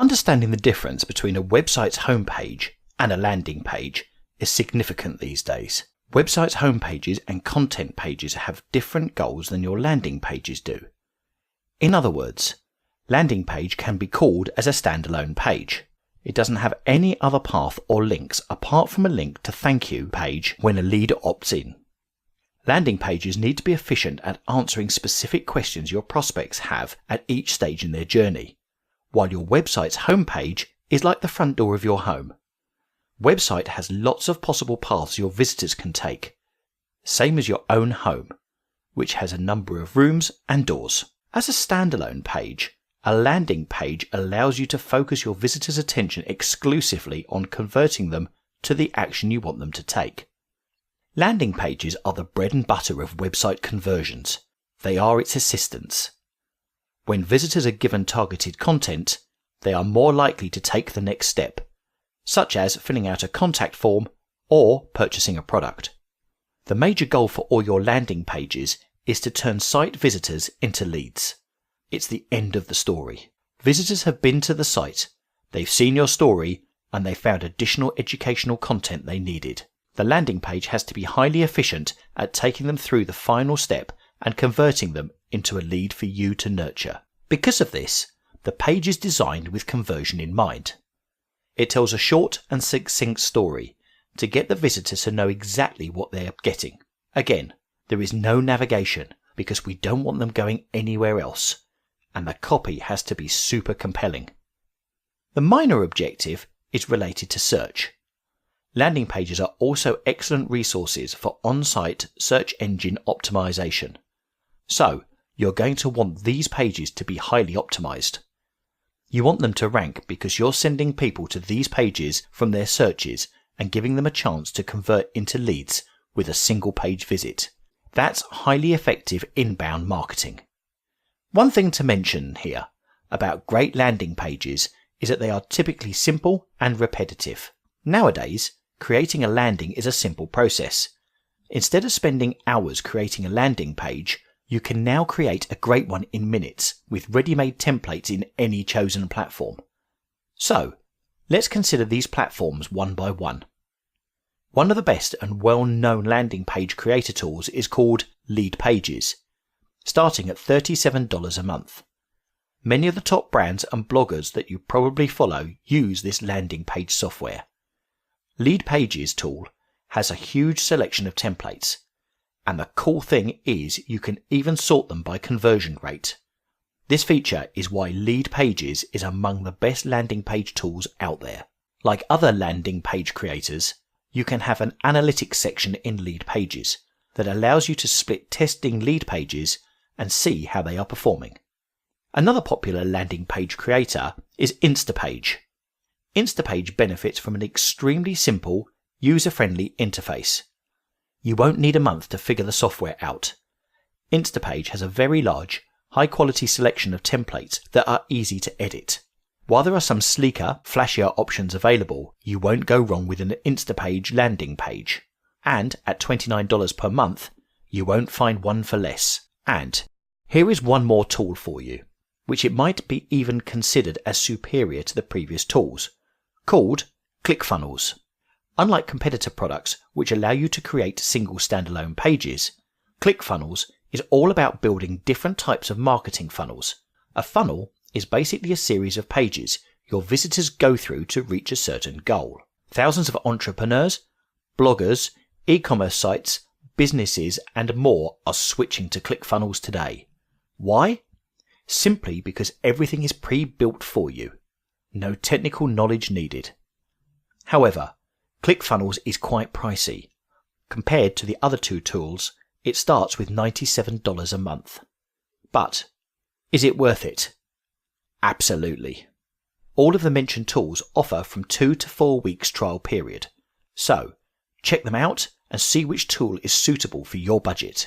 Understanding the difference between a website's homepage and a landing page is significant these days. Websites' homepages and content pages have different goals than your landing pages do. In other words, landing page can be called as a standalone page. It doesn't have any other path or links apart from a link to thank you page when a lead opts in. Landing pages need to be efficient at answering specific questions your prospects have at each stage in their journey, while your website's homepage is like the front door of your home. Website has lots of possible paths your visitors can take, same as your own home, which has a number of rooms and doors. As a standalone page, a landing page allows you to focus your visitors' attention exclusively on converting them to the action you want them to take. Landing pages are the bread and butter of website conversions. They are its assistants. When visitors are given targeted content, they are more likely to take the next step, such as filling out a contact form or purchasing a product. The major goal for all your landing pages is to turn site visitors into leads. It's the end of the story. Visitors have been to the site, they've seen your story, and they found additional educational content they needed. The landing page has to be highly efficient at taking them through the final step and converting them into a lead for you to nurture. Because of this, the page is designed with conversion in mind. It tells a short and succinct story to get the visitors to know exactly what they're getting. Again, there is no navigation because we don't want them going anywhere else, and the copy has to be super compelling. The minor objective is related to search. Landing pages are also excellent resources for on-site search engine optimization. So, you're going to want these pages to be highly optimized. You want them to rank because you're sending people to these pages from their searches and giving them a chance to convert into leads with a single page visit. That's highly effective inbound marketing. One thing to mention here about great landing pages is that they are typically simple and repetitive. Nowadays, creating a landing is a simple process. Instead of spending hours creating a landing page, you can now create a great one in minutes with ready-made templates in any chosen platform. So, let's consider these platforms one by one. One of the best and well-known landing page creator tools is called Leadpages, starting at $37 a month. Many of the top brands and bloggers that you probably follow use this landing page software. Leadpages tool has a huge selection of templates, and the cool thing is you can even sort them by conversion rate. This feature is why Leadpages is among the best landing page tools out there. Like other landing page creators, you can have an analytics section in Leadpages that allows you to split testing lead pages and see how they are performing. Another popular landing page creator is Instapage. Instapage benefits from an extremely simple, user-friendly interface. You won't need a month to figure the software out. Instapage has a very large, high-quality selection of templates that are easy to edit. While there are some sleeker, flashier options available, you won't go wrong with an Instapage landing page. And at $29 per month, you won't find one for less. And here is one more tool for you, which it might be even considered as superior to the previous tools, called ClickFunnels. Unlike competitor products which allow you to create single standalone pages, ClickFunnels is all about building different types of marketing funnels. A funnel is basically a series of pages your visitors go through to reach a certain goal. Thousands of entrepreneurs, bloggers, e-commerce sites, businesses and more are switching to ClickFunnels today. Why? Simply because everything is pre-built for you. No technical knowledge needed. However, ClickFunnels is quite pricey. Compared to the other two tools, it starts with $97 a month. But, is it worth it? Absolutely. All of the mentioned tools offer from 2 to 4 weeks trial period. So, check them out and see which tool is suitable for your budget.